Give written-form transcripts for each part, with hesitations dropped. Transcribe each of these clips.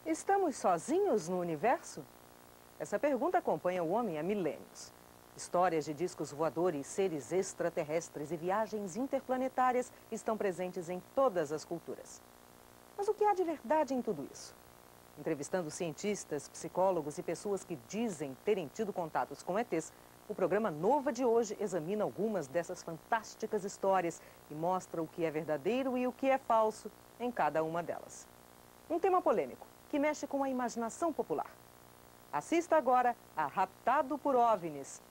Estamos sozinhos no universo? Essa pergunta acompanha o homem há milênios. Histórias de discos voadores, seres extraterrestres e viagens interplanetárias estão presentes em todas as culturas. Mas o que há de verdade em tudo isso? Entrevistando cientistas, psicólogos e pessoas que dizem terem tido contatos com ETs, o programa Nova de hoje examina algumas dessas fantásticas histórias e mostra o que é verdadeiro e o que é falso em cada uma delas. Um tema polêmico, que mexe com a imaginação popular. Assista agora a Raptado por OVNIs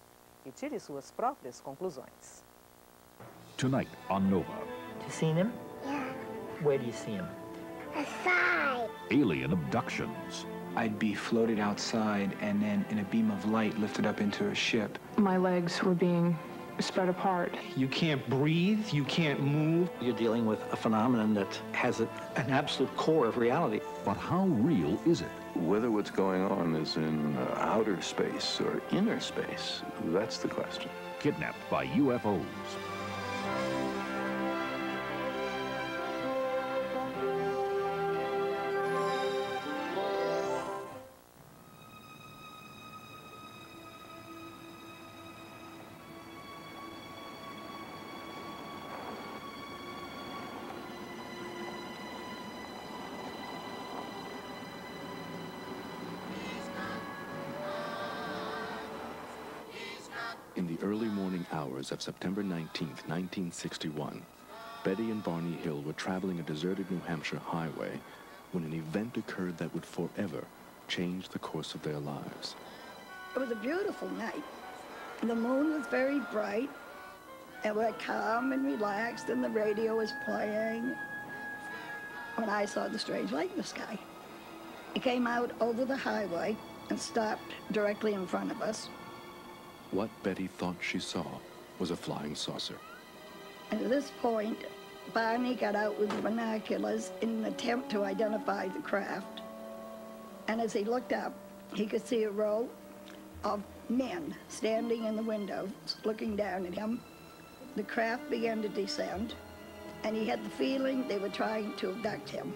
e tire suas próprias conclusões. Tonight on Nova. You seen him? Yeah. Where do you see him? Aside. Alien abductions. I'd be floated outside and then in a beam of light lifted up into a ship. My legs were being spread apart. You can't breathe, you can't move. You're dealing with a phenomenon that has an absolute core of reality. But how real is it? Whether what's going on is in outer space or inner space, that's the question. Kidnapped by UFOs. In the early morning hours of September 19th, 1961, Betty and Barney Hill were traveling a deserted New Hampshire highway when an event occurred that would forever change the course of their lives. It was a beautiful night. The moon was very bright, and we're calm and relaxed, and the radio was playing when I saw the strange light in the sky. It came out over the highway and stopped directly in front of us. What Betty thought she saw was a flying saucer. And at this point, Barney got out with the binoculars in an attempt to identify the craft. And as he looked up, he could see a row of men standing in the windows, looking down at him. The craft began to descend, and he had the feeling they were trying to abduct him.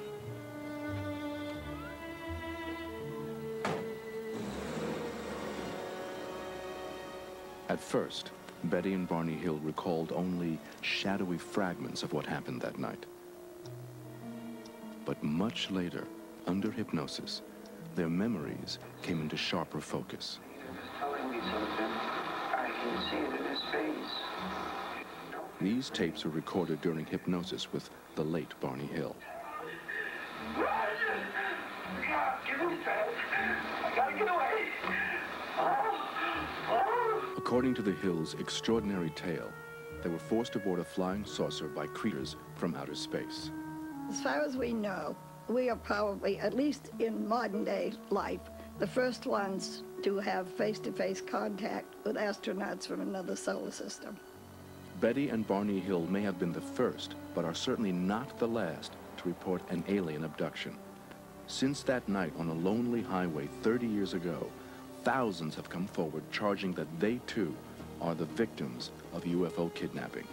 At first, Betty and Barney Hill recalled only shadowy fragments of what happened that night. But much later, under hypnosis, their memories came into sharper focus. Telling me something. I can see it in his face. These tapes were recorded during hypnosis with the late Barney Hill. Give me that. I gotta get away. According to the Hills' extraordinary tale, they were forced aboard a flying saucer by creatures from outer space. As far as we know, we are probably, at least in modern day life, the first ones to have face-to-face contact with astronauts from another solar system. Betty and Barney Hill may have been the first, but are certainly not the last, to report an alien abduction. Since that night on a lonely highway 30 years ago, thousands have come forward charging that they, too, are the victims of UFO kidnapping.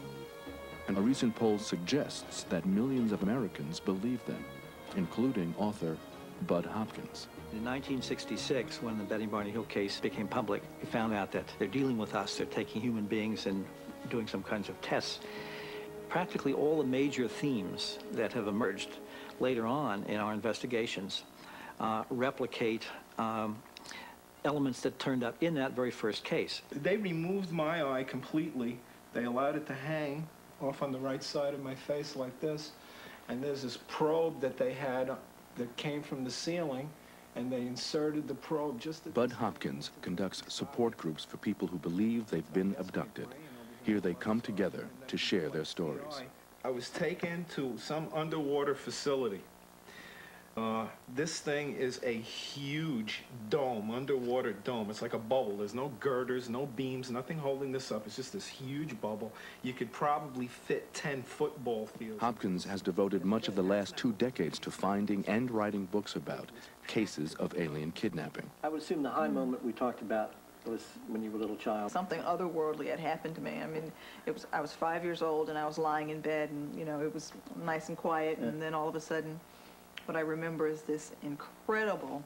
And a recent poll suggests that millions of Americans believe them, including author Bud Hopkins. In 1966, when the Betty and Barney Hill case became public, we found out that they're dealing with us. They're taking human beings and doing some kinds of tests. Practically all the major themes that have emerged later on in our investigations replicate elements that turned up in that very first case. They removed my eye completely. They allowed it to hang off on the right side of my face like this. And there's this probe that they had that came from the ceiling, and they inserted the probe just at Bud Hopkins conducts support groups for people who believe they've been abducted. Here they come together to share their stories. I was taken to some underwater facility. This thing is a huge dome, underwater dome. It's like a bubble. There's no girders, no beams, nothing holding this up. It's just this huge bubble. You could probably fit 10 football fields. Hopkins has devoted much of the last 2 decades to finding and writing books about cases of alien kidnapping. I would assume the high moment we talked about was when you were a little child? Something otherworldly had happened to me. I mean, I was 5 years old and I was lying in bed and, you know, it was nice and quiet, and then all of a sudden, what I remember is this incredible,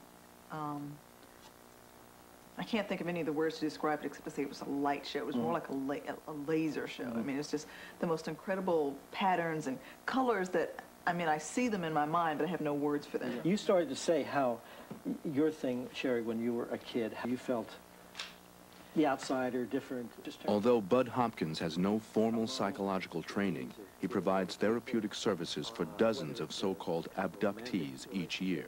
I can't think of any of the words to describe it except to say it was a light show. It was more like a laser show. I mean, it's just the most incredible patterns and colors that, I mean, I see them in my mind, but I have no words for them. You started to say how your thing, Sherry, when you were a kid, how you felt the outsider, different. Although Bud Hopkins has no formal psychological training, he provides therapeutic services for dozens of so-called abductees each year.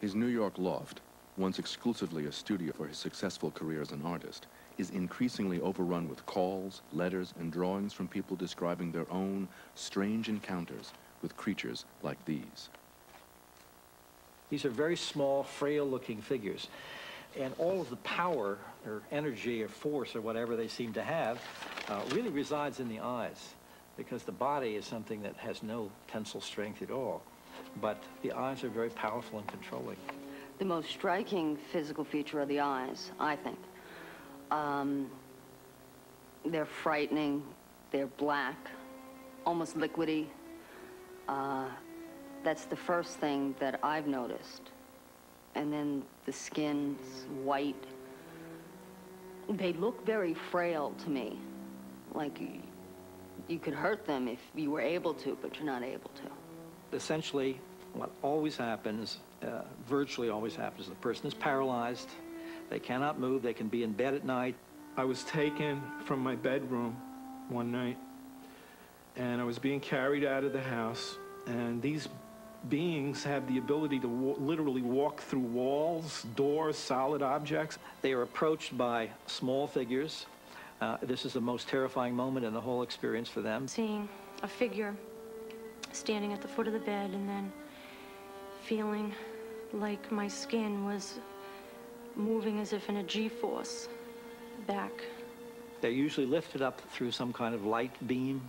His New York loft, once exclusively a studio for his successful career as an artist, is increasingly overrun with calls, letters, and drawings from people describing their own strange encounters with creatures like these. These are very small, frail-looking figures. And all of the power or energy or force or whatever they seem to have really resides in the eyes, because the body is something that has no tensile strength at all. But the eyes are very powerful and controlling. The most striking physical feature are the eyes, I think. They're frightening, they're black, almost liquidy. That's the first thing that I've noticed. And then the skin's white. They look very frail to me. Like you could hurt them if you were able to, but you're not able to. Essentially, what always happens, virtually always happens, the person is paralyzed, they cannot move, they can be in bed at night. I was taken from my bedroom one night, and I was being carried out of the house, and these beings have the ability to literally walk through walls, doors, solid objects. They are approached by small figures. This is the most terrifying moment in the whole experience for them. Seeing a figure standing at the foot of the bed and then feeling like my skin was moving as if in a G-force back. They're usually lifted up through some kind of light beam.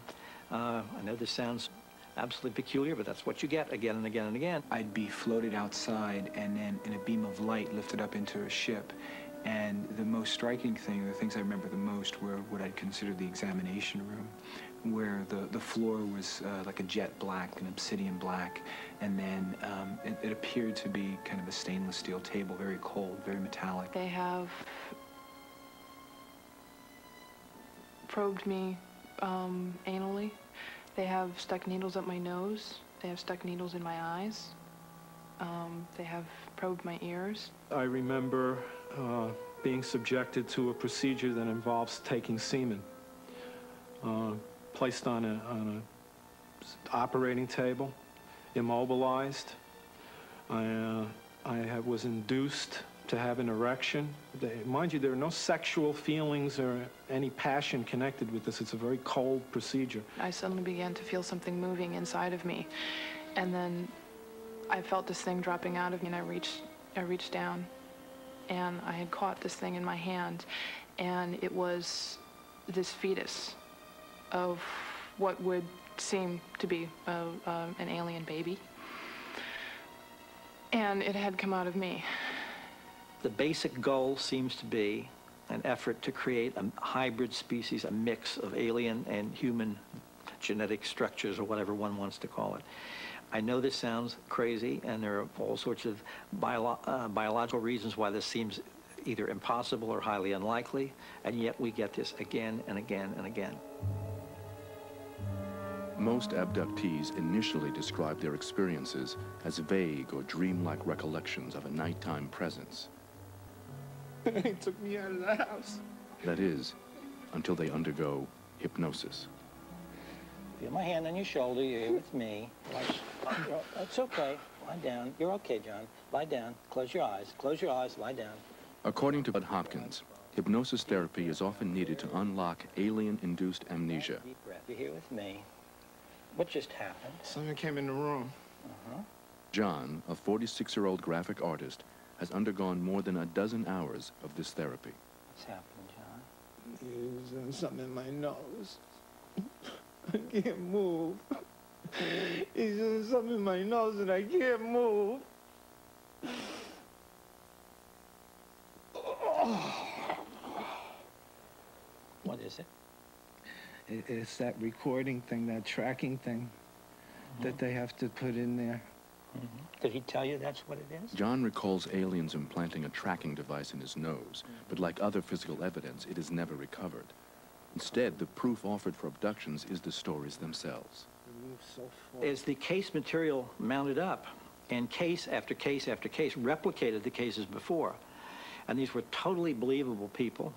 I know this sounds absolutely peculiar, but that's what you get again and again and again. I'd be floated outside and then in a beam of light lifted up into a ship. And the most striking thing, the things I remember the most, were what I'd consider the examination room, where the floor was like a jet black, an obsidian black, and then it appeared to be kind of a stainless steel table, very cold, very metallic. They have probed me anally. They have stuck needles up my nose. They have stuck needles in my eyes. They have probed my ears. I remember being subjected to a procedure that involves taking semen, placed on an operating table, immobilized. I was induced to have an erection. Mind you, there are no sexual feelings or any passion connected with this. It's a very cold procedure. I suddenly began to feel something moving inside of me, and then I felt this thing dropping out of me, and I reached down, and I had caught this thing in my hand, and it was this fetus of what would seem to be an alien baby, and it had come out of me. The basic goal seems to be an effort to create a hybrid species, a mix of alien and human genetic structures, or whatever one wants to call it. I know this sounds crazy, and there are all sorts of biological reasons why this seems either impossible or highly unlikely, and yet we get this again and again and again. Most abductees initially describe their experiences as vague or dreamlike recollections of a nighttime presence. He took me out of the house. That is, until they undergo hypnosis. Feel my hand on your shoulder, you're here with me. It's okay, lie down. You're okay, John. Lie down, close your eyes, lie down. According to Bud Hopkins, hypnosis therapy is often needed to unlock alien-induced amnesia. Deep breath, you're here with me. What just happened? Someone came in the room. John, a 46-year-old graphic artist, has undergone more than a dozen hours of this therapy. What's happened, John? He's doing something in my nose. I can't move. He's doing something in my nose and I can't move. What is it? It's that recording thing, that tracking thing that they have to put in there. Did he tell you that's what it is? John recalls aliens implanting a tracking device in his nose, but like other physical evidence, it is never recovered. Instead, the proof offered for abductions is the stories themselves. Is the case material mounted up, and case after case after case replicated the cases before. And these were totally believable people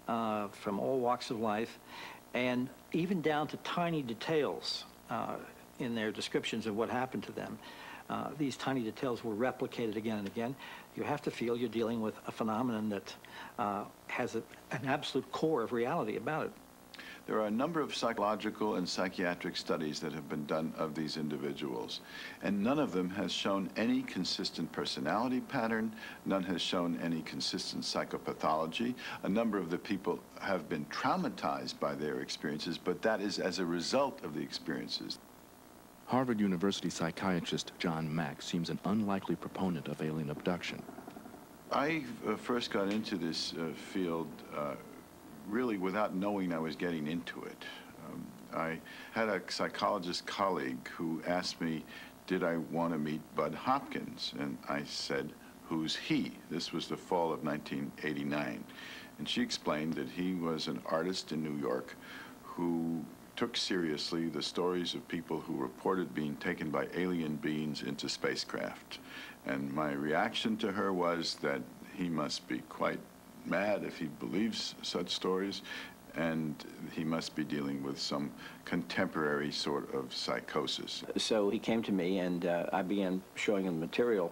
from all walks of life, and even down to tiny details in their descriptions of what happened to them. These tiny details were replicated again and again. You have to feel you're dealing with a phenomenon that has an absolute core of reality about it. There are a number of psychological and psychiatric studies that have been done of these individuals, and none of them has shown any consistent personality pattern, none has shown any consistent psychopathology. A number of the people have been traumatized by their experiences, but that is as a result of the experiences. Harvard University psychiatrist John Mack seems an unlikely proponent of alien abduction. I first got into this field really without knowing I was getting into it. I had a psychologist colleague who asked me, did I want to meet Bud Hopkins? And I said, who's he? This was the fall of 1989. And she explained that he was an artist in New York who took seriously the stories of people who reported being taken by alien beings into spacecraft. And my reaction to her was that he must be quite mad if he believes such stories, and he must be dealing with some contemporary sort of psychosis. So he came to me, and I began showing him material.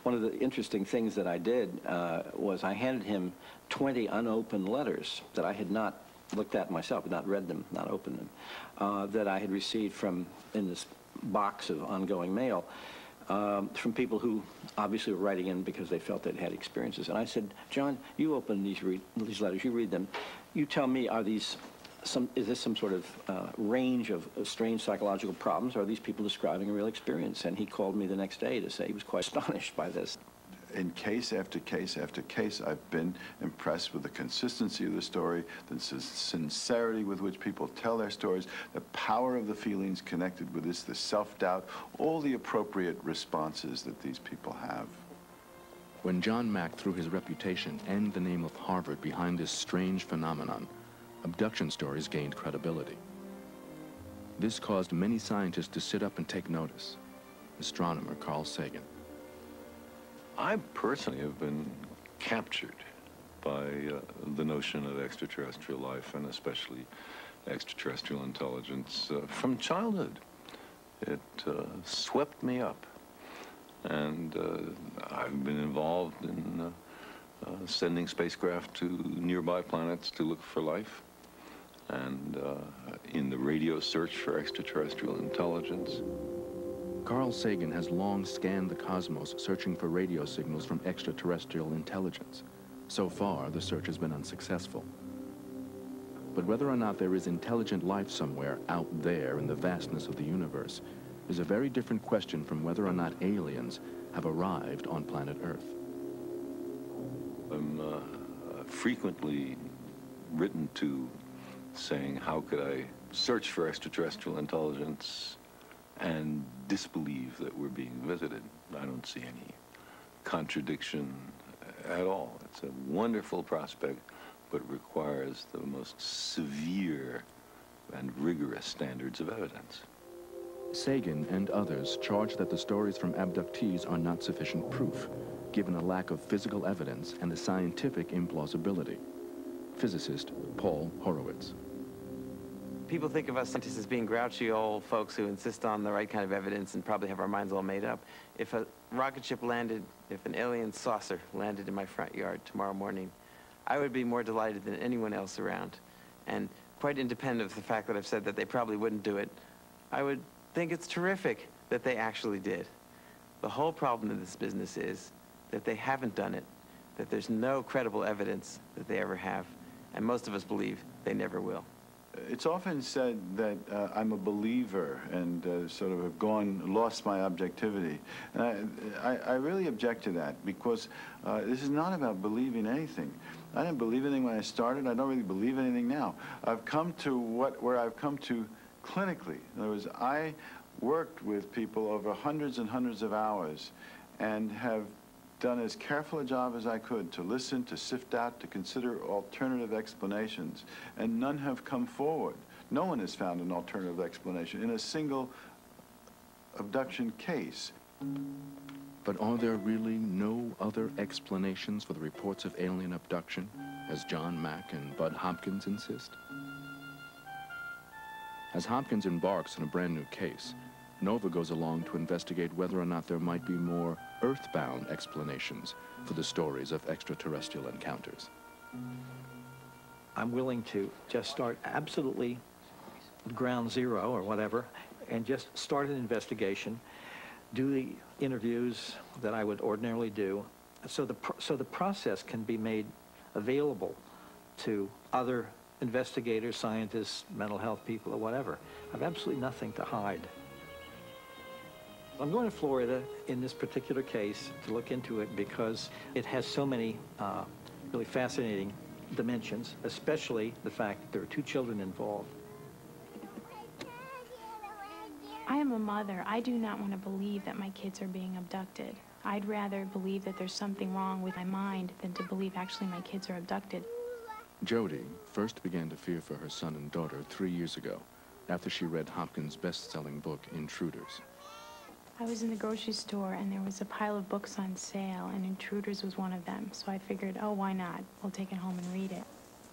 One of the interesting things that I did was I handed him 20 unopened letters that I had not looked at myself, not read them, not opened them, that I had received in this box of ongoing mail, from people who obviously were writing in because they felt they'd had experiences. And I said, John, you open these letters, you read them, you tell me, is this some sort of range of strange psychological problems, or are these people describing a real experience? And he called me the next day to say he was quite astonished by this. In case after case after case, I've been impressed with the consistency of the story, the sincerity with which people tell their stories, the power of the feelings connected with this, the self-doubt, all the appropriate responses that these people have. When John Mack threw his reputation and the name of Harvard behind this strange phenomenon, abduction stories gained credibility. This caused many scientists to sit up and take notice. Astronomer Carl Sagan. I personally have been captured by the notion of extraterrestrial life, and especially extraterrestrial intelligence, from childhood. It swept me up, and I've been involved in sending spacecraft to nearby planets to look for life, and in the radio search for extraterrestrial intelligence. Carl Sagan has long scanned the cosmos searching for radio signals from extraterrestrial intelligence. So far, the search has been unsuccessful. But whether or not there is intelligent life somewhere out there in the vastness of the universe is a very different question from whether or not aliens have arrived on planet Earth. I'm frequently written to saying, how could I search for extraterrestrial intelligence and disbelieve that we're being visited? I don't see any contradiction at all. It's a wonderful prospect, but requires the most severe and rigorous standards of evidence. Sagan and others charge that the stories from abductees are not sufficient proof, given a lack of physical evidence and the scientific implausibility. Physicist Paul Horowitz. People think of us scientists as being grouchy old folks who insist on the right kind of evidence and probably have our minds all made up. If a rocket ship landed, if an alien saucer landed in my front yard tomorrow morning, I would be more delighted than anyone else around. And quite independent of the fact that I've said that they probably wouldn't do it, I would think it's terrific that they actually did. The whole problem in this business is that they haven't done it, that there's no credible evidence that they ever have, and most of us believe they never will. It's often said that I'm a believer and sort of have lost my objectivity. And I really object to that, because this is not about believing anything. I didn't believe anything when I started. I don't really believe anything now. I've come to where I've come to clinically. In other words, I worked with people over hundreds and hundreds of hours and have done as careful a job as I could to listen, to sift out, to consider alternative explanations, and none have come forward. No one has found an alternative explanation in a single abduction case. But are there really no other explanations for the reports of alien abduction, as John Mack and Bud Hopkins insist? As Hopkins embarks on a brand new case, Nova goes along to investigate whether or not there might be more earthbound explanations for the stories of extraterrestrial encounters. I'm willing to just start absolutely ground zero or whatever and just start an investigation, do the interviews that I would ordinarily do, so the process can be made available to other investigators, scientists, mental health people, or whatever. I have absolutely nothing to hide. I'm going to Florida in this particular case to look into it because it has so many really fascinating dimensions, especially the fact that there are 2 children involved. I am a mother. I do not want to believe that my kids are being abducted. I'd rather believe that there's something wrong with my mind than to believe actually my kids are abducted. Jody first began to fear for her son and daughter 3 years ago, after she read Hopkins' best-selling book, Intruders. I was in the grocery store and there was a pile of books on sale and Intruders was one of them. So I figured, oh, why not? We'll take it home and read it.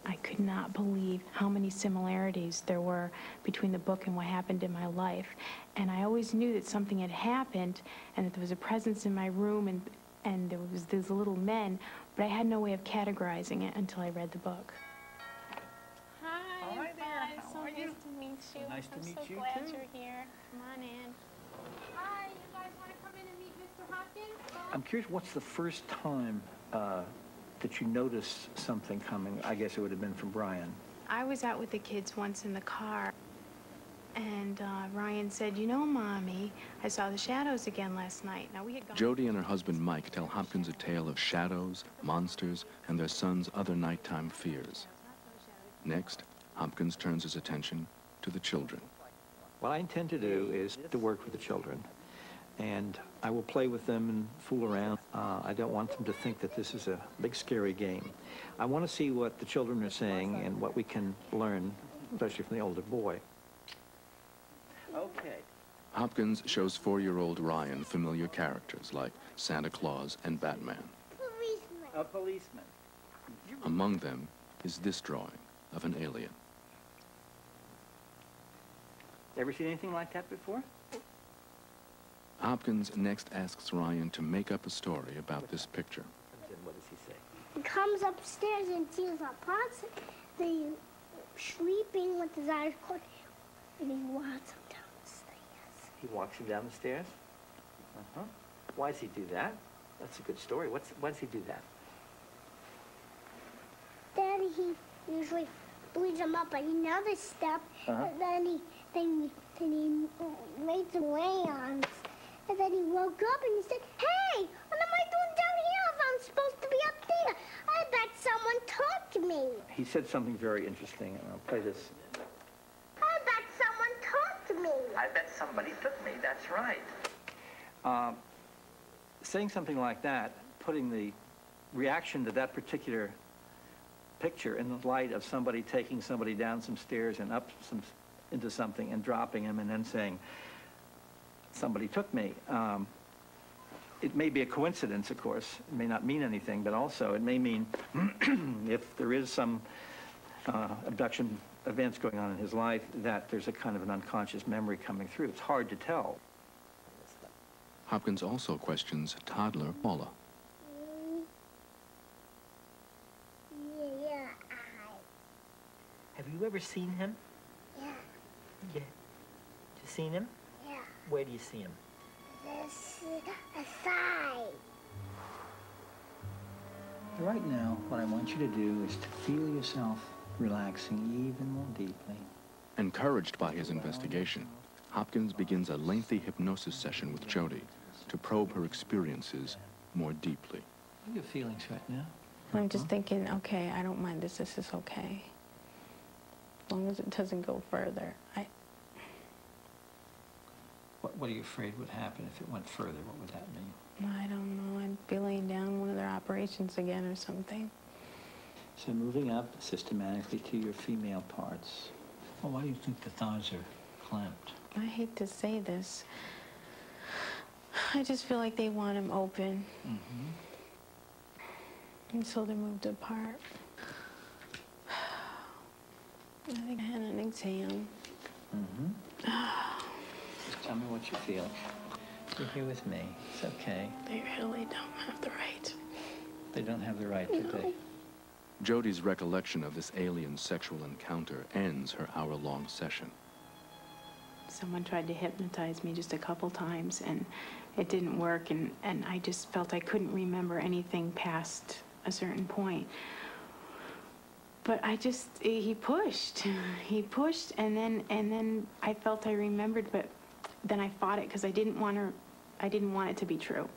I could not believe how many similarities there were between the book and what happened in my life. And I always knew that something had happened and that there was a presence in my room and there was these little men, but I had no way of categorizing it until I read the book. Hi there. How are you? So nice to meet you. Nice to meet you, too. I'm so glad you're here. Come on in. Hi, you guys want to come in and meet Mr. Hopkins? I'm curious, what's the first time that you noticed something coming? I guess it would have been from Brian. I was out with the kids once in the car, and Ryan said, you know, Mommy, I saw the shadows again last night. Now, we had gone... Jody and her husband Mike tell Hopkins a tale of shadows, monsters, and their son's other nighttime fears. Next, Hopkins turns his attention to the children. What I intend to do is to work with the children, and I will play with them and fool around. I don't want them to think that this is a big, scary game. I want to see what the children are saying and what we can learn, especially from the older boy. Okay. Hopkins shows 4-year-old Ryan familiar characters like Santa Claus and Batman. Policeman. A policeman. Among them is this drawing of an alien. Ever seen anything like that before? Hopkins next asks Ryan to make up a story about this picture. What does he say? He comes upstairs and sees a person sleeping with his eyes closed, and he walks him down the stairs. He walks him down the stairs? Uh-huh. Why does he do that? That's a good story. Why does he do that? Then he usually leads him up another step, and then he made some rayons. And then he woke up and he said, hey, what am I doing down here if I'm supposed to be up there? I bet someone took me. He said something very interesting, and I'll play this. I bet someone took me. I bet somebody took me, that's right. Saying something like that, putting the reaction to that particular picture in the light of somebody taking somebody down some stairs and up into something and dropping him and then saying, somebody took me. It may be a coincidence, of course. It may not mean anything, but also it may mean if there is some abduction events going on in his life, that there's a kind of an unconscious memory coming through. It's hard to tell. Hopkins also questions toddler Paula. Yeah. Have you ever seen him? Yeah. Yeah. You seen him? Yeah. Where do you see him? This aside. Right now, what I want you to do is to feel yourself relaxing even more deeply. Encouraged by his investigation, Hopkins begins a lengthy hypnosis session with Jody to probe her experiences more deeply. What are your feelings right now? I'm just thinking, okay, I don't mind this. This is okay. As long as it doesn't go further. What are you afraid would happen if it went further? What would that mean? I don't know. I'd be laying down one of their operations again or something. So moving up systematically to your female parts. Well, why do you think the thighs are clamped? I hate to say this. I just feel like they want them open. And so they moved apart. I think I had an exam. Just tell me what you feel. You're here with me. It's okay. They really don't have the right. They don't have the right, do they? Jody's recollection of this alien sexual encounter ends her hour-long session. Someone tried to hypnotize me just a couple times, and it didn't work, and I just felt I couldn't remember anything past a certain point. But he pushed, and then I felt I remembered, but then I fought it because I didn't want it to be true.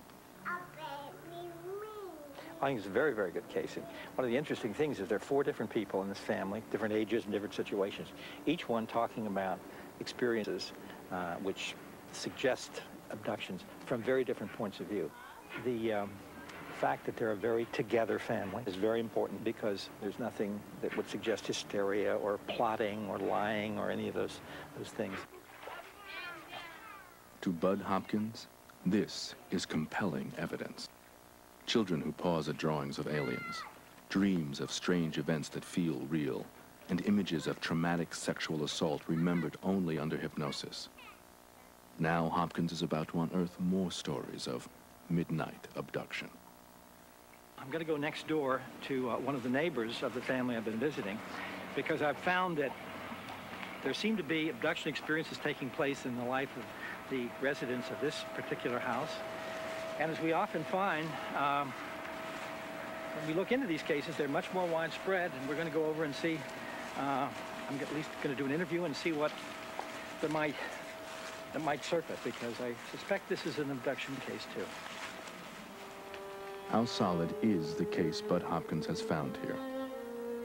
I think it's a very, very good case. And one of the interesting things is there are 4 different people in this family, different ages and different situations, each one talking about experiences which suggest abductions from very different points of view. The fact that they're a very together family is very important because there's nothing that would suggest hysteria or plotting or lying or any of those things. To Bud Hopkins, this is compelling evidence. Children who pause at drawings of aliens, dreams of strange events that feel real, and images of traumatic sexual assault remembered only under hypnosis. Now Hopkins is about to unearth more stories of midnight abduction. I'm going to go next door to one of the neighbors of the family I've been visiting because I've found that there seem to be abduction experiences taking place in the life of the residents of this particular house. And as we often find, when we look into these cases, they're much more widespread, and we're going to go over and see, I'm at least going to do an interview and see what that might surface, because I suspect this is an abduction case too. How solid is the case Bud Hopkins has found here?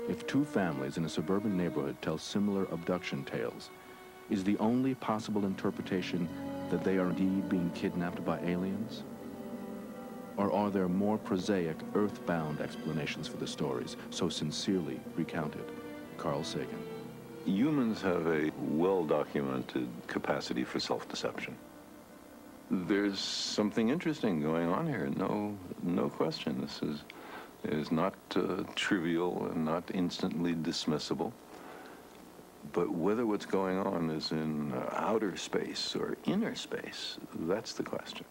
If 2 families in a suburban neighborhood tell similar abduction tales, is the only possible interpretation that they are indeed being kidnapped by aliens? Or are there more prosaic, earthbound explanations for the stories so sincerely recounted? Carl Sagan. Humans have a well-documented capacity for self-deception. There's something interesting going on here, no question. This is not trivial and not instantly dismissible. But whether what's going on is in outer space or inner space, that's the question.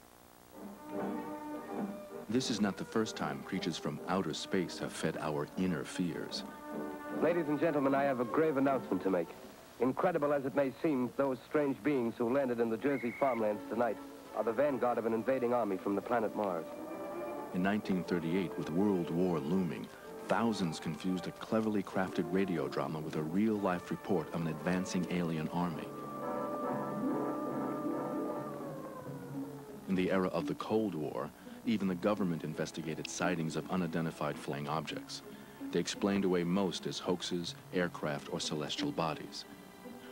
This is not the first time creatures from outer space have fed our inner fears. Ladies and gentlemen, I have a grave announcement to make. Incredible as it may seem, those strange beings who landed in the Jersey farmlands tonight are the vanguard of an invading army from the planet Mars. In 1938, with World War looming, thousands confused a cleverly crafted radio drama with a real-life report of an advancing alien army. In the era of the Cold War, even the government investigated sightings of unidentified flying objects. They explained away most as hoaxes, aircraft, or celestial bodies.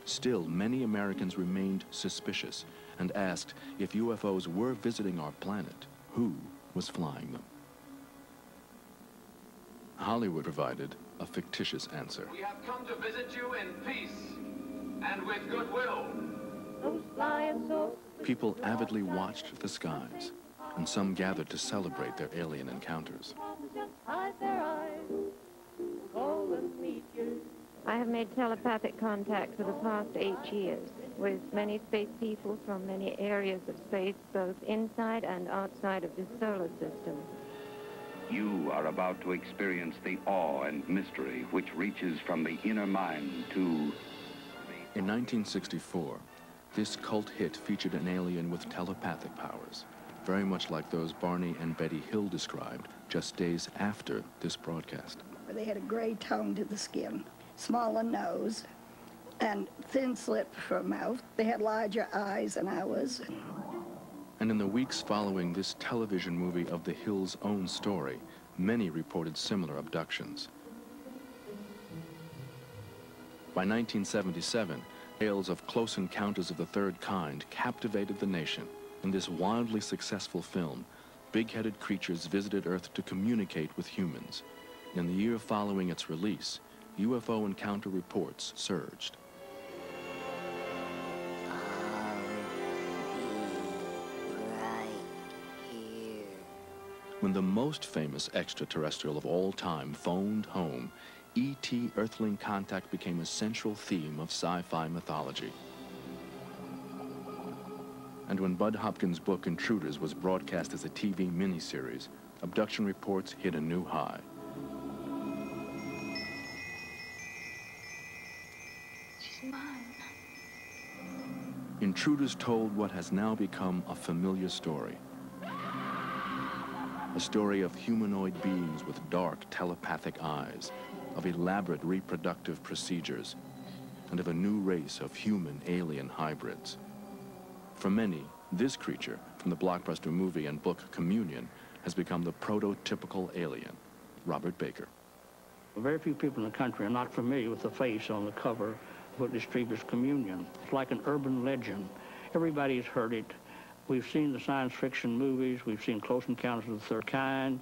Still, many Americans remained suspicious and asked if UFOs were visiting our planet, who was flying them? Hollywood provided a fictitious answer. We have come to visit you in peace and with goodwill. People avidly watched the skies, and some gathered to celebrate their alien encounters. I have made telepathic contact for the past 8 years with many space people from many areas of space, both inside and outside of this solar system. You are about to experience the awe and mystery which reaches from the inner mind to... In 1964, this cult hit featured an alien with telepathic powers, very much like those Barney and Betty Hill described just days after this broadcast. They had a gray tone to the skin, smaller nose, and thin slit for a mouth. They had larger eyes than ours. And in the weeks following this television movie of the Hills' own story, many reported similar abductions. By 1977, tales of close encounters of the third kind captivated the nation. In this wildly successful film, big-headed creatures visited Earth to communicate with humans. In the year following its release, UFO encounter reports surged. When the most famous extraterrestrial of all time phoned home, E.T. Earthling contact became a central theme of sci-fi mythology. And when Bud Hopkins' book Intruders was broadcast as a TV miniseries, abduction reports hit a new high. She's mine. Intruders told what has now become a familiar story. A story of humanoid beings with dark telepathic eyes, of elaborate reproductive procedures, and of a new race of human-alien hybrids. For many, this creature, from the blockbuster movie and book Communion, has become the prototypical alien. Robert Baker. Very few people in the country are not familiar with the face on the cover of Whitley Strieber's Communion. It's like an urban legend. Everybody's heard it. We've seen the science fiction movies. We've seen Close Encounters of the Third Kind.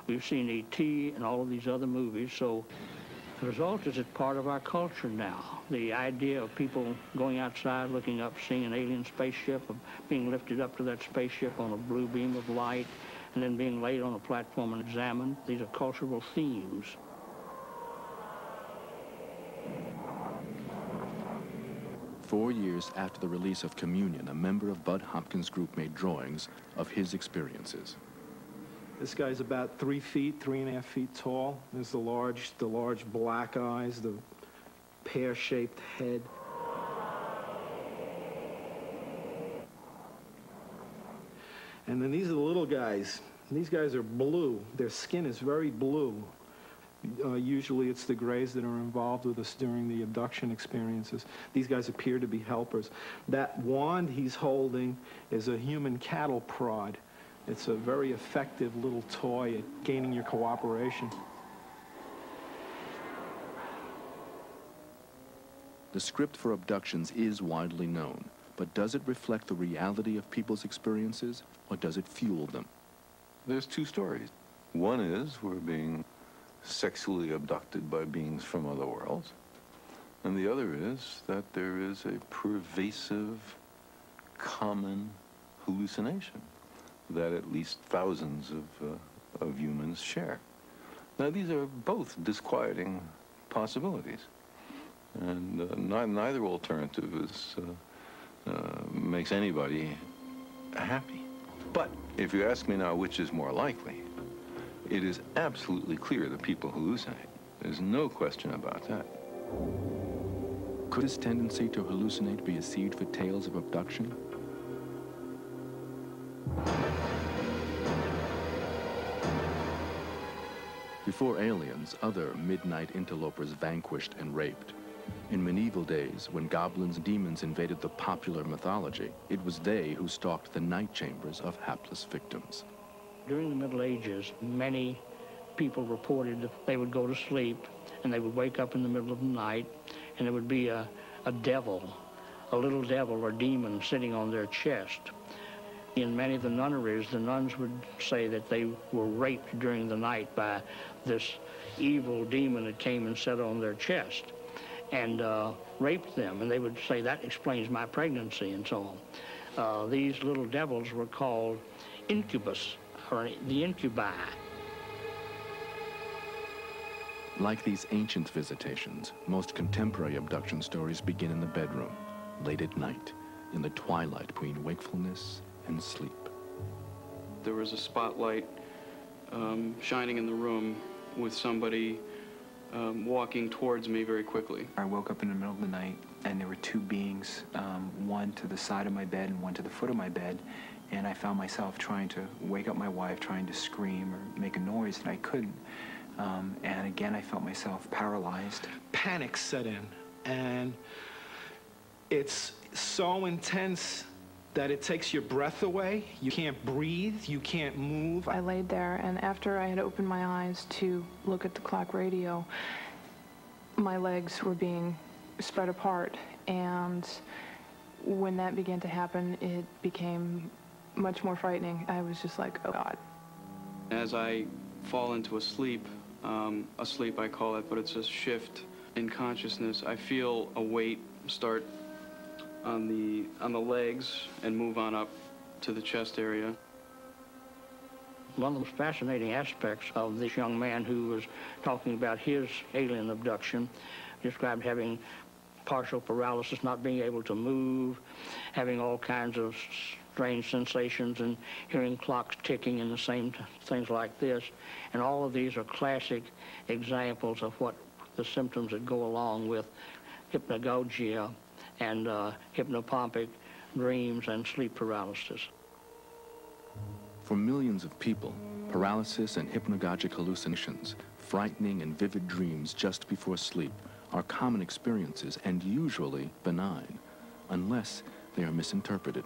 We've seen E.T. and all of these other movies. So the result is it's part of our culture now. The idea of people going outside, looking up, seeing an alien spaceship, of being lifted up to that spaceship on a blue beam of light, and then being laid on a platform and examined. These are cultural themes. Four years after the release of Communion, a member of Bud Hopkins' group made drawings of his experiences. This guy's about 3 feet, 3.5 feet tall. There's the large black eyes, the pear-shaped head. And then these are the little guys. These guys are blue. Their skin is very blue. Usually it's the grays that are involved with us during the abduction experiences. These guys appear to be helpers. That wand he's holding is a human cattle prod. It's a very effective little toy at gaining your cooperation. The script for abductions is widely known, but does it reflect the reality of people's experiences, or does it fuel them? There's two stories. One is we're being sexually abducted by beings from other worlds. And the other is that there is a pervasive, common hallucination that at least thousands of humans share. Now, these are both disquieting possibilities. And neither alternative is, makes anybody happy. But if you ask me now which is more likely, it is absolutely clear that people hallucinate. There's no question about that. Could this tendency to hallucinate be a seed for tales of abduction? Before aliens, other midnight interlopers vanquished and raped. In medieval days, when goblins and demons invaded the popular mythology, it was they who stalked the night chambers of hapless victims. During the Middle Ages, many people reported that they would go to sleep and they would wake up in the middle of the night and there would be a devil, a little devil or demon sitting on their chest. In many of the nunneries, the nuns would say that they were raped during the night by this evil demon that came and sat on their chest and raped them. And they would say, that explains my pregnancy and so on. These little devils were called incubus, or the incubi. Like these ancient visitations, most contemporary abduction stories begin in the bedroom, late at night, in the twilight between wakefulness and sleep. There was a spotlight shining in the room with somebody walking towards me very quickly. I woke up in the middle of the night and there were two beings, one to the side of my bed and one to the foot of my bed, and I found myself trying to wake up my wife, trying to scream or make a noise, and I couldn't. And again, I felt myself paralyzed. Panic set in, and it's so intense that it takes your breath away. You can't breathe, you can't move. I laid there, and after I had opened my eyes to look at the clock radio, my legs were being spread apart, and when that began to happen, it became much more frightening. I was just like, oh God. As I fall into a sleep I call it, but it's a shift in consciousness, I feel a weight start on the legs and move on up to the chest area. One of the most fascinating aspects of this young man who was talking about his alien abduction, described having partial paralysis, not being able to move, having all kinds of strange sensations and hearing clocks ticking and the same things like this. And all of these are classic examples of what the symptoms that go along with hypnagogia and hypnopompic dreams and sleep paralysis. For millions of people, paralysis and hypnagogic hallucinations, frightening and vivid dreams just before sleep, are common experiences and usually benign, unless they are misinterpreted.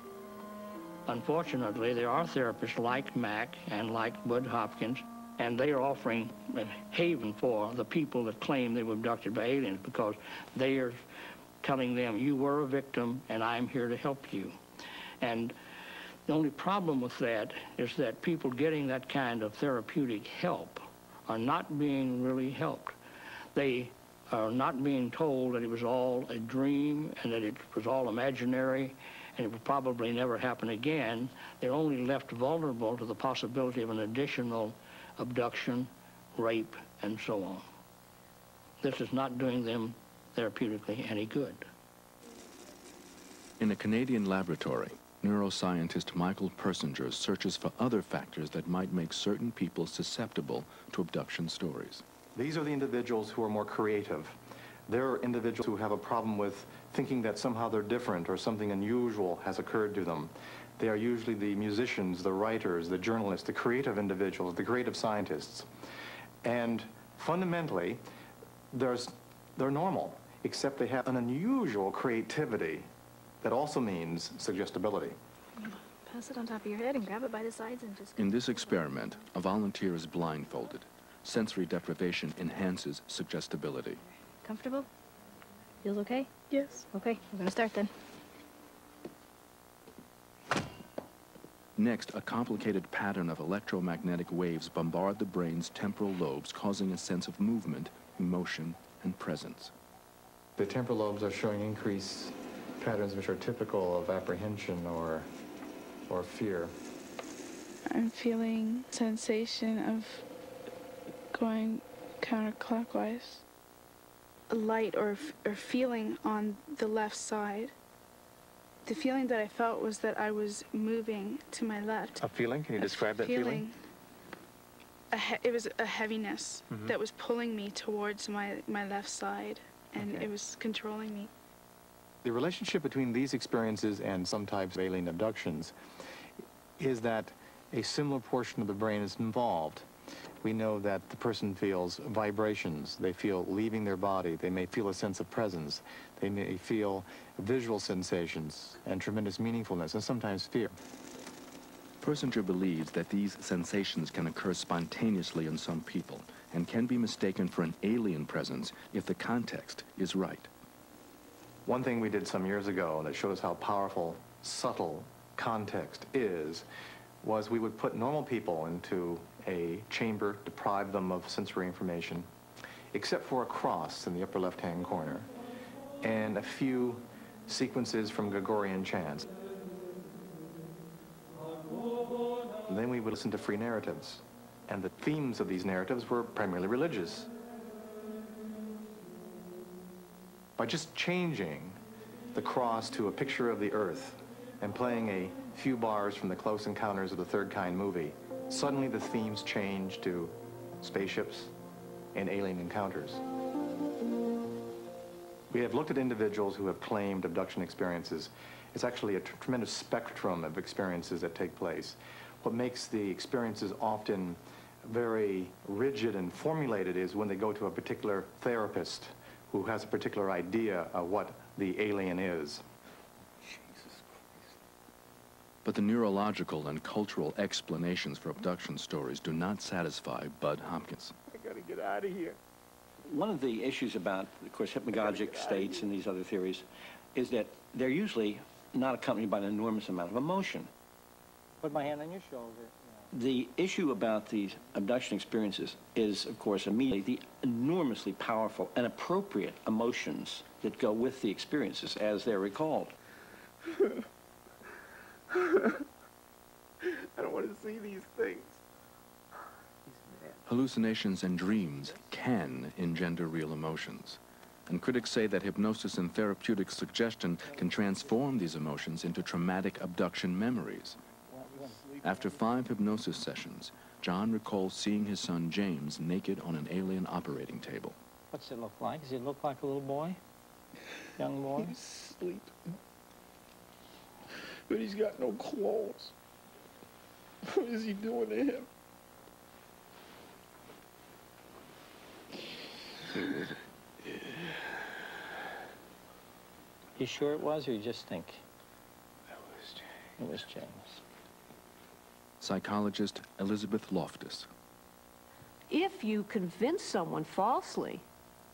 Unfortunately, there are therapists like Mac and like Bud Hopkins, and they are offering a haven for the people that claim they were abducted by aliens, because they are telling them, you were a victim and I'm here to help you. And the only problem with that is that people getting that kind of therapeutic help are not being really helped. They are not being told that it was all a dream and that it was all imaginary and it will probably never happen again. They're only left vulnerable to the possibility of an additional abduction, rape, and so on. This is not doing them therapeutically any good. In a Canadian laboratory, neuroscientist Michael Persinger searches for other factors that might make certain people susceptible to abduction stories. These are the individuals who are more creative. They're individuals who have a problem with thinking that somehow they're different or something unusual has occurred to them. They are usually the musicians, the writers, the journalists, the creative individuals, the creative scientists. And fundamentally, they're normal, except they have an unusual creativity that also means suggestibility. Pass it on top of your head and grab it by the sides and just... In this experiment, a volunteer is blindfolded. Sensory deprivation enhances suggestibility. Comfortable? Feels okay? Yes. Okay, we're gonna start then. Next, a complicated pattern of electromagnetic waves bombard the brain's temporal lobes, causing a sense of movement, emotion, and presence. The temporal lobes are showing increased patterns which are typical of apprehension or fear. I'm feeling sensation of going counterclockwise. A light or feeling on the left side. The feeling that I felt was that I was moving to my left. A feeling? Can you describe that feeling? It was a heaviness that was pulling me towards my left side, and it was controlling me. The relationship between these experiences and some types of alien abductions is that a similar portion of the brain is involved. We know that the person feels vibrations. They feel leaving their body. They may feel a sense of presence. They may feel visual sensations and tremendous meaningfulness, and sometimes fear. Persinger believes that these sensations can occur spontaneously in some people and can be mistaken for an alien presence if the context is right. One thing we did some years ago that showed us how powerful, subtle context is, was we would put normal people into a chamber, deprive them of sensory information, except for a cross in the upper left-hand corner, and a few sequences from Gregorian chants. And then we would listen to free narratives, and the themes of these narratives were primarily religious. By just changing the cross to a picture of the earth and playing a few bars from the Close Encounters of the Third Kind movie, suddenly the themes change to spaceships and alien encounters. We have looked at individuals who have claimed abduction experiences. It's actually a tremendous spectrum of experiences that take place. What makes the experiences often very rigid and formulated is when they go to a particular therapist who has a particular idea of what the alien is. But the neurological and cultural explanations for abduction stories do not satisfy Bud Hopkins. I gotta get out of here. One of the issues about, of course, hypnagogic states and these other theories is that they're usually not accompanied by an enormous amount of emotion. Put my hand on your shoulder. The issue about these abduction experiences is, of course, immediately the enormously powerful and appropriate emotions that go with the experiences as they're recalled. I don't want to see these things. Hallucinations and dreams can engender real emotions. And critics say that hypnosis and therapeutic suggestion can transform these emotions into traumatic abduction memories. After 5 hypnosis sessions, John recalls seeing his son James naked on an alien operating table. What's it look like? Does he look like a little boy? Young boy? He's sleeping. But he's got no clothes. What is he doing to him? You sure it was, or you just think? That was James. It was James. Psychologist Elizabeth Loftus. If you convince someone falsely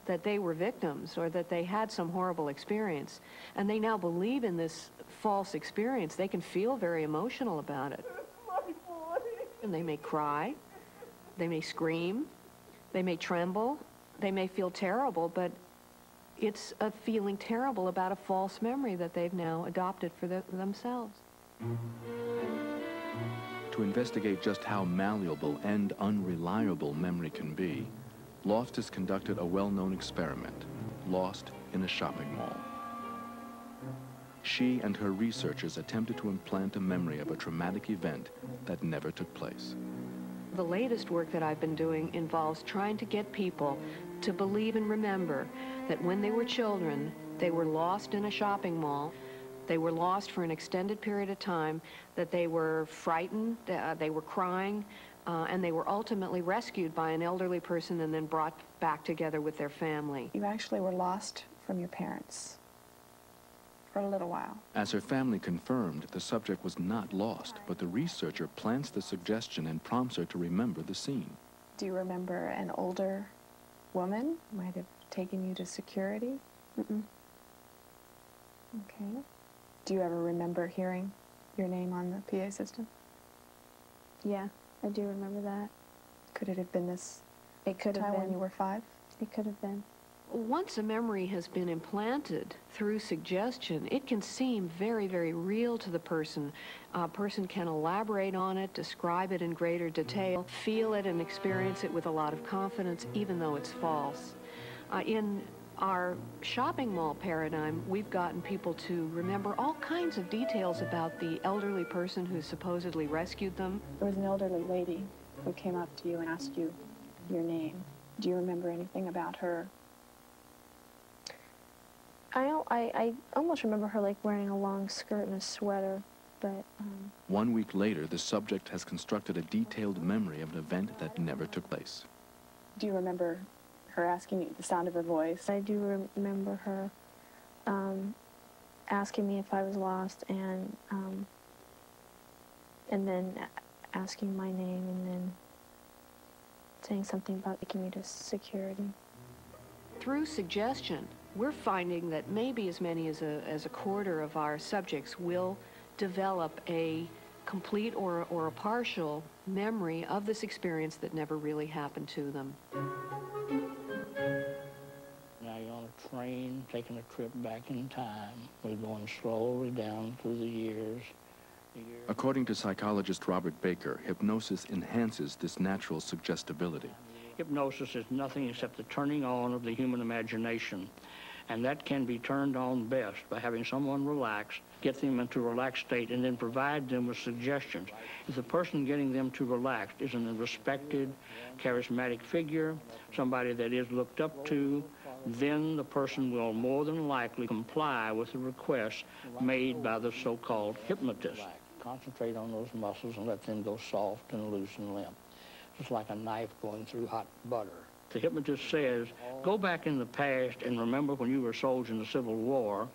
that they were victims or that they had some horrible experience, and they now believe in this false experience, they can feel very emotional about it. And they may cry, they may scream, they may tremble, they may feel terrible, but it's a feeling terrible about a false memory that they've now adopted for themselves. To investigate just how malleable and unreliable memory can be, Loftus conducted a well-known experiment, lost in a shopping mall. She and her researchers attempted to implant a memory of a traumatic event that never took place. The latest work that I've been doing involves trying to get people to believe and remember that when they were children, they were lost in a shopping mall. They were lost for an extended period of time, that they were frightened, they were crying, and they were ultimately rescued by an elderly person and then brought back together with their family. You actually were lost from your parents for a little while. As her family confirmed, the subject was not lost, but the researcher plants the suggestion and prompts her to remember the scene. Do you remember an older woman might have taken you to security? Mm-mm. Okay. Do you ever remember hearing your name on the PA system? Yeah, I do remember that. Could it have been this It could have time been. when you were 5? It could have been. Once a memory has been implanted through suggestion, it can seem very, very real to the person. A person can elaborate on it, describe it in greater detail, feel it and experience it with a lot of confidence, even though it's false. In our shopping mall paradigm, we've gotten people to remember all kinds of details about the elderly person who supposedly rescued them. There was an elderly lady who came up to you and asked you your name. Do you remember anything about her? I almost remember her like wearing a long skirt and a sweater, but 1 week later, the subject has constructed a detailed memory of an event that never took place. Do you remember her asking you the sound of her voice? I do remember her asking me if I was lost and then asking my name and then saying something about taking me to security. Through suggestion, we're finding that maybe as many as a quarter of our subjects will develop a complete or a partial memory of this experience that never really happened to them. Now you're on a train taking a trip back in time. We're going slowly down through the years. According to psychologist Robert Baker, hypnosis enhances this natural suggestibility. Hypnosis is nothing except the turning on of the human imagination. And that can be turned on best by having someone relax, get them into a relaxed state, and then provide them with suggestions. If the person getting them to relax is a respected, charismatic figure, somebody that is looked up to, then the person will more than likely comply with the request made by the so-called hypnotist. Concentrate on those muscles and let them go soft and loose and limp. Just like a knife going through hot butter. The hypnotist says, go back in the past and remember when you were a soldier in the Civil War,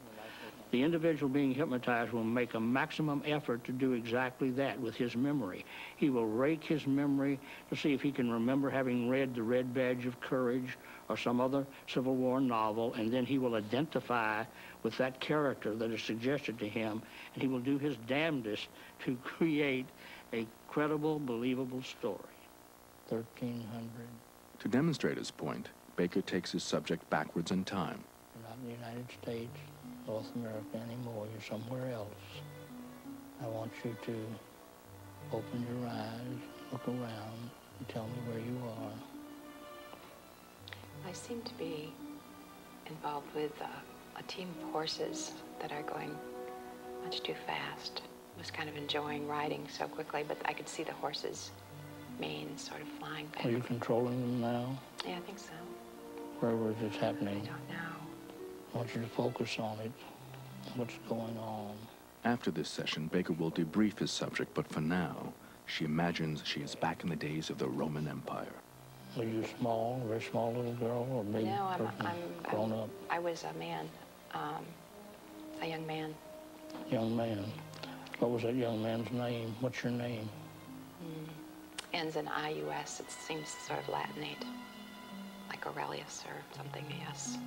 The individual being hypnotized will make a maximum effort to do exactly that with his memory. He will rake his memory to see if he can remember having read The Red Badge of Courage or some other Civil War novel, and then he will identify with that character that is suggested to him, and he will do his damnedest to create a credible, believable story. 1300. To demonstrate his point, Baker takes his subject backwards in time. You're not in the United States, North America anymore. You're somewhere else. I want you to open your eyes, look around, and tell me where you are. I seem to be involved with a team of horses that are going much too fast. I was kind of enjoying riding so quickly, but I could see the horses' manes sort of flying back. Are you controlling them now? Yeah, I think so. Where was this happening? I don't know. I want you to focus on it, what's going on. After this session, Baker will debrief his subject, but for now, she imagines she is back in the days of the Roman Empire. Were you small, very small little girl, or big person, grown up? I was a man, a young man. Young man. What was that young man's name? What's your name? Ends in I-U-S. It seems sort of Latinate, like Aurelius or something, yes.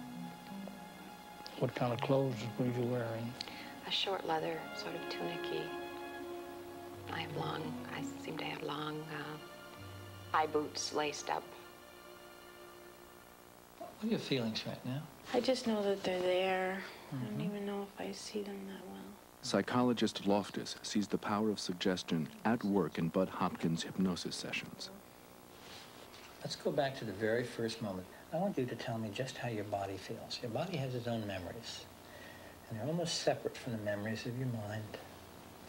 What kind of clothes were you wearing? A short leather, sort of tunic-y. I seem to have long high boots laced up. What are your feelings right now? I just know that they're there. I don't even know if I see them that well. Psychologist Loftus sees the power of suggestion at work in Bud Hopkins' hypnosis sessions. Let's go back to the very first moment. I want you to tell me just how your body feels. Your body has its own memories, and they're almost separate from the memories of your mind.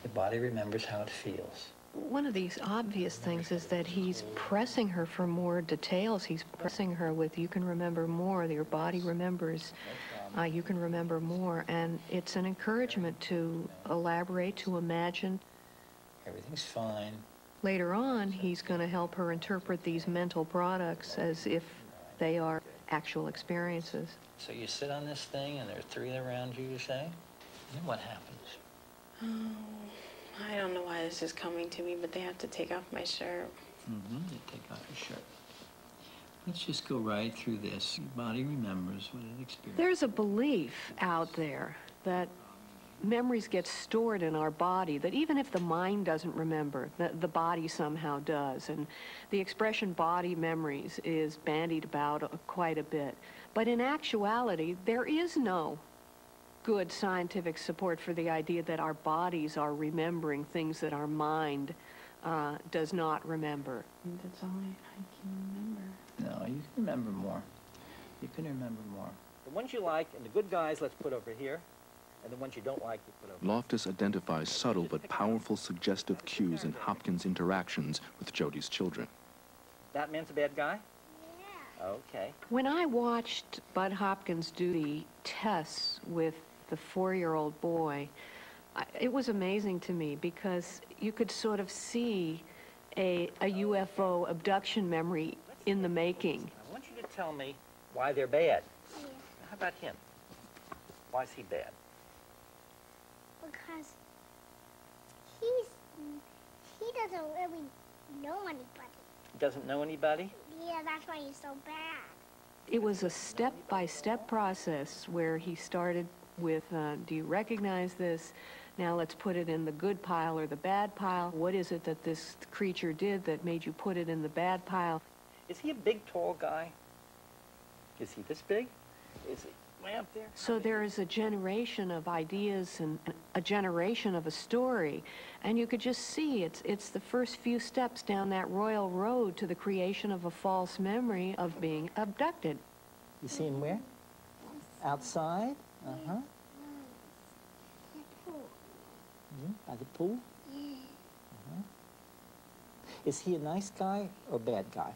Your body remembers how it feels. One of these obvious things is that he's pressing her for more details. He's pressing her with, you can remember more, your body remembers, you can remember more. And it's an encouragement to elaborate, to imagine. Everything's fine. Later on, he's going to help her interpret these mental products as if they are actual experiences. So you sit on this thing and there are three around you, you say? And then what happens? I don't know why this is coming to me, but they have to take off my shirt. They take off your shirt. Let's just go right through this. Your body remembers what it experienced. There's a belief out there that memories get stored in our body, that even if the mind doesn't remember, the body somehow does. And the expression body memories is bandied about quite a bit. But in actuality, there is no good scientific support for the idea that our bodies are remembering things that our mind does not remember. That's all I can remember. No, you can remember more. You can remember more. The ones you like and the good guys, let's put over here. And the ones you don't like, you put over. Loftus identifies subtle but powerful suggestive cues in Hopkins' interactions with Jody's children. That man's a bad guy? Yeah. Okay. When I watched Bud Hopkins do the tests with the 4-year-old boy, it was amazing to me because you could sort of see a UFO abduction memory in the making. I want you to tell me why they're bad. Yeah. How about him? Why is he bad? Because he doesn't really know anybody. He doesn't know anybody? Yeah, that's why he's so bad. It was a step-by-step process where he started with, do you recognize this? Now let's put it in the good pile or the bad pile. What is it that this creature did that made you put it in the bad pile? Is he a big, tall guy? Is he this big? Is he way up there? So there is a generation of ideas and a generation of a story. And you could just see it's the first few steps down that royal road to the creation of a false memory of being abducted. You see him where? Outside? Uh-huh. By the pool? Yeah. Uh-huh. Is he a nice guy or bad guy?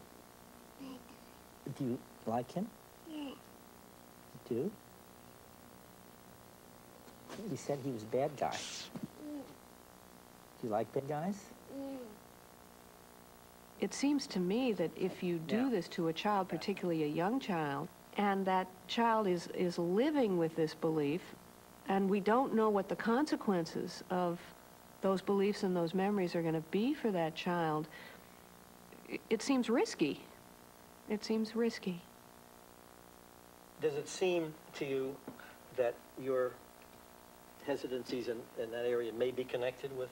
Bad. Do you like him? Yeah. You do? You said he was a bad guy. Yeah. Do you like bad guys? Yeah. It seems to me that if you do this to a child, particularly a young child, and that child is living with this belief, and we don't know what the consequences of those beliefs and those memories are going to be for that child, it seems risky. It seems risky. Does it seem to you that your hesitancies in that area may be connected with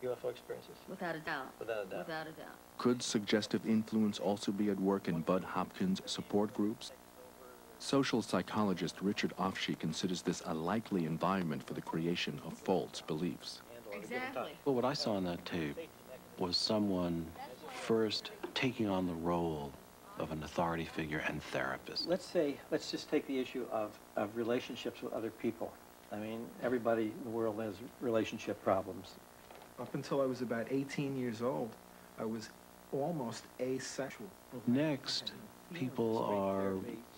UFO experiences? Without a doubt. Without a doubt. Without a doubt. Could suggestive influence also be at work in Bud Hopkins' support groups? Social psychologist Richard Offshee considers this a likely environment for the creation of false beliefs. Exactly. Well, what I saw on that tape was someone first taking on the role of an authority figure and therapist. Let's just take the issue of relationships with other people. I mean, everybody in the world has relationship problems. Up until I was about 18 years old, I was almost asexual. Next, people are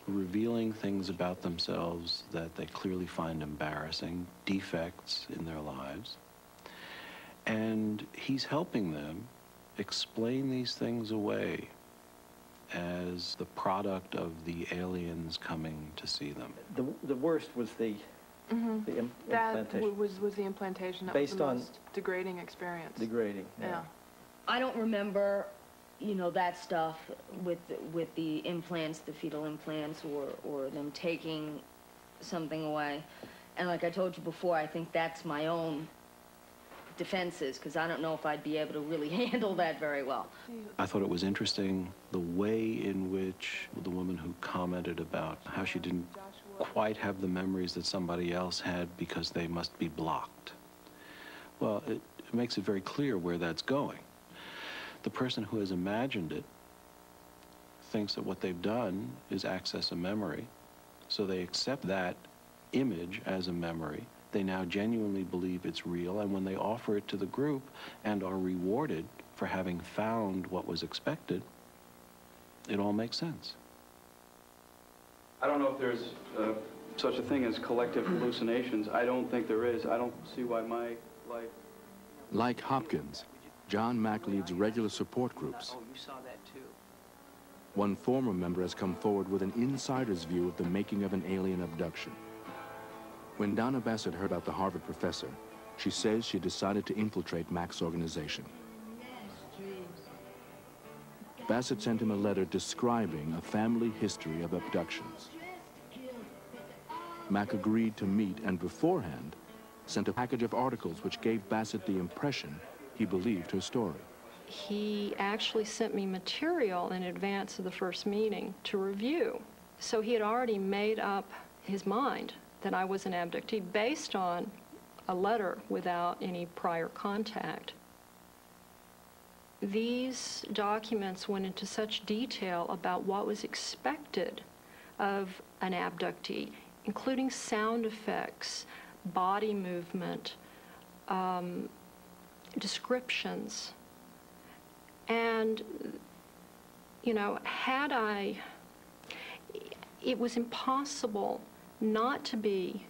revealing things about themselves that they clearly find embarrassing, defects in their lives. And he's helping them explain these things away as the product of the aliens coming to see them. The worst was the implantation. That was the implantation. That Based was the on most degrading experience. Degrading, yeah. I don't remember, you know, that stuff with the implants, the fetal implants, or them taking something away. And like I told you before, I think that's my own defenses, because I don't know if I'd be able to really handle that very well. I thought it was interesting the way in which the woman who commented about how she didn't quite have the memories that somebody else had because they must be blocked. Well, it makes it very clear where that's going. The person who has imagined it thinks that what they've done is access a memory, so they accept that image as a memory. They now genuinely believe it's real, and when they offer it to the group and are rewarded for having found what was expected, it all makes sense. I don't know if there's such a thing as collective hallucinations. I don't think there is. I don't see why my life... Like Hopkins, John Mack leads regular support groups. Oh, you saw that too. One former member has come forward with an insider's view of the making of an alien abduction. When Donna Bassett heard about the Harvard professor, she says she decided to infiltrate Mack's organization. Bassett sent him a letter describing a family history of abductions. Mack agreed to meet and beforehand sent a package of articles which gave Bassett the impression he believed her story. He actually sent me material in advance of the first meeting to review. So he had already made up his mind that I was an abductee based on a letter without any prior contact. These documents went into such detail about what was expected of an abductee, including sound effects, body movement, descriptions. And, you know, it was impossible not to be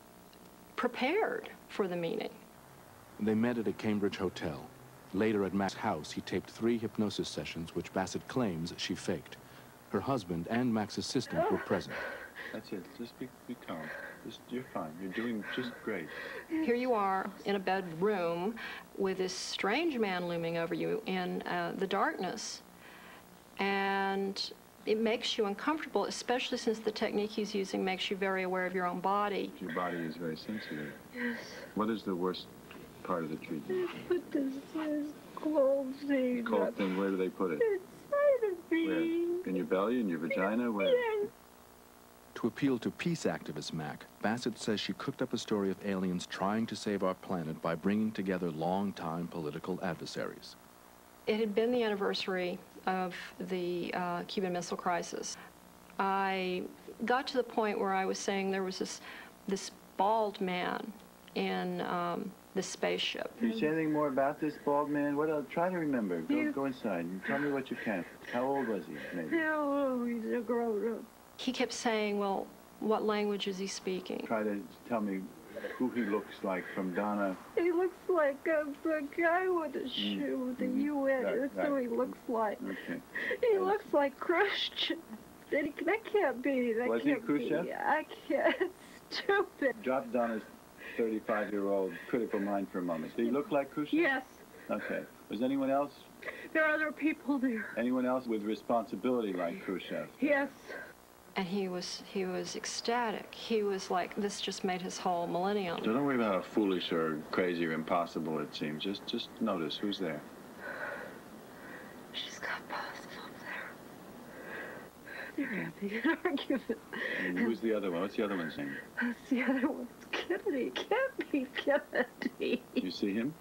prepared for the meeting. They met at a Cambridge hotel. Later at Mack's house, he taped 3 hypnosis sessions which Bassett claims she faked. Her husband and Mack's assistant were present. That's it. Just be calm. You're fine. You're doing just great. Here you are in a bedroom with this strange man looming over you in the darkness. And it makes you uncomfortable, especially since the technique he's using makes you very aware of your own body. Your body is very sensitive. Yes. What is the worst part of the treatment? They put this cold thing. Cold thing, where do they put it? Inside of me. Where? In your belly, in your vagina? Where? Yes. To appeal to peace activist Mack, Bassett says she cooked up a story of aliens trying to save our planet by bringing together long-time political adversaries. It had been the anniversary of the Cuban Missile Crisis. I got to the point where I was saying there was this bald man in this spaceship. Can you say anything more about this bald man? What else? Try to remember. Go inside and tell me what you can. How old was he, maybe? No, he's a grown-up. He kept saying, well, what language is he speaking? Try to tell me who he looks like from Donna. He looks like a guy with a shoe with the UN. That's who he looks like. Okay. He looks like Khrushchev. That can't be. That Was he can't be. Khrushchev? I can't stupid. Drop Donna's 35-year-old critical mind for a moment. Did he look like Khrushchev? Yes. Okay. Was anyone else? There are other people there. Anyone else with responsibility like Khrushchev? Yes. And he was ecstatic. He was like, this just made his whole millennium. So don't worry about how foolish or crazy or impossible it seems. Just notice who's there. She's got both up there. They're having an argument. And who's the other one? What's the other one's name? That's the other one. It's Kennedy. It can't be Kennedy. You see him?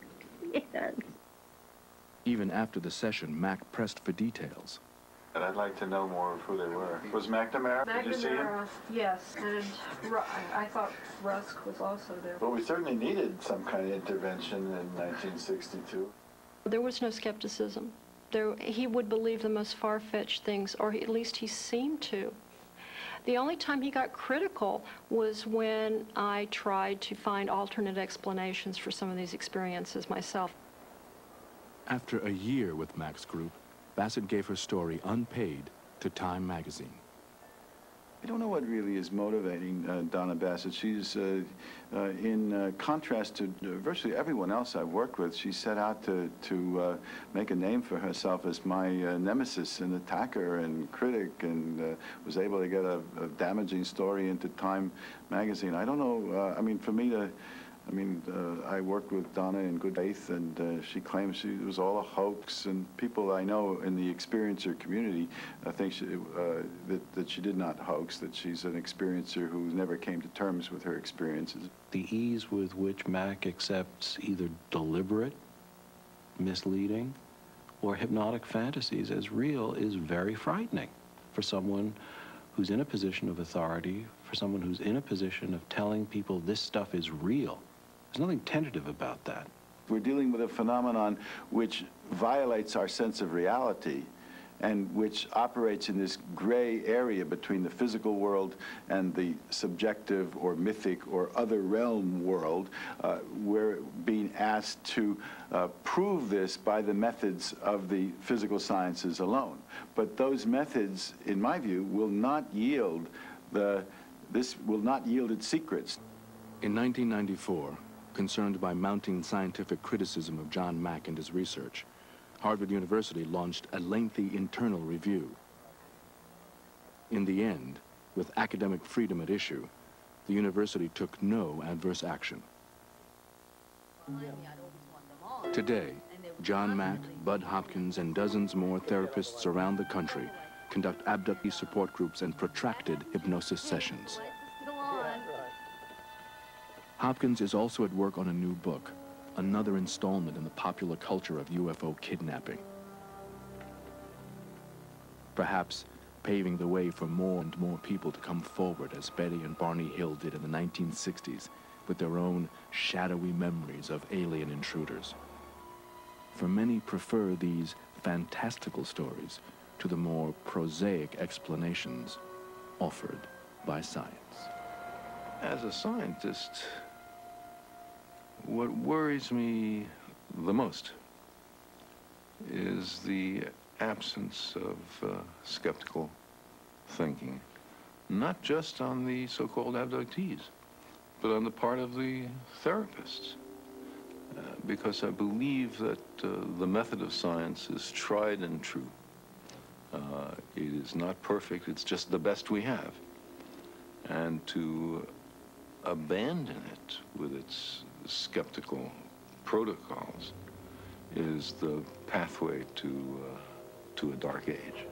Yes. Even after the session, Mac pressed for details. And I'd like to know more of who they were. Was McNamara? Did you see him? Yes, and I thought Rusk was also there. Well, we certainly needed some kind of intervention in 1962. There was no skepticism. He would believe the most far-fetched things, or at least he seemed to. The only time he got critical was when I tried to find alternate explanations for some of these experiences myself. After a year with Mac's group, Bassett gave her story unpaid to Time magazine. I don't know what really is motivating Donna Bassett. She's, in contrast to virtually everyone else I've worked with, she set out to make a name for herself as my nemesis and attacker and critic, and was able to get a damaging story into Time magazine. I don't know, I mean, for me to... I worked with Donna in good faith, and she claims it was all a hoax, and people I know in the experiencer community think that she did not hoax, that she's an experiencer who never came to terms with her experiences. The ease with which Mac accepts either deliberate, misleading, or hypnotic fantasies as real is very frightening for someone who's in a position of authority, for someone who's in a position of telling people this stuff is real. There's nothing tentative about that. We're dealing with a phenomenon which violates our sense of reality and which operates in this gray area between the physical world and the subjective or mythic or other realm world. We're being asked to prove this by the methods of the physical sciences alone. But those methods, in my view, will not yield its secrets. In 1994, concerned by mounting scientific criticism of John Mack and his research, Harvard University launched a lengthy internal review. In the end, with academic freedom at issue, the university took no adverse action. Today, John Mack, Bud Hopkins, and dozens more therapists around the country conduct abductee support groups and protracted hypnosis sessions. Hopkins is also at work on a new book, another installment in the popular culture of UFO kidnapping. Perhaps paving the way for more and more people to come forward, as Betty and Barney Hill did in the 1960s, with their own shadowy memories of alien intruders. For many prefer these fantastical stories to the more prosaic explanations offered by science. As a scientist, what worries me the most is the absence of skeptical thinking, not just on the so-called abductees, but on the part of the therapists. Because I believe that the method of science is tried and true. It is not perfect, it's just the best we have. And to abandon it with its skeptical protocols is the pathway to a dark age.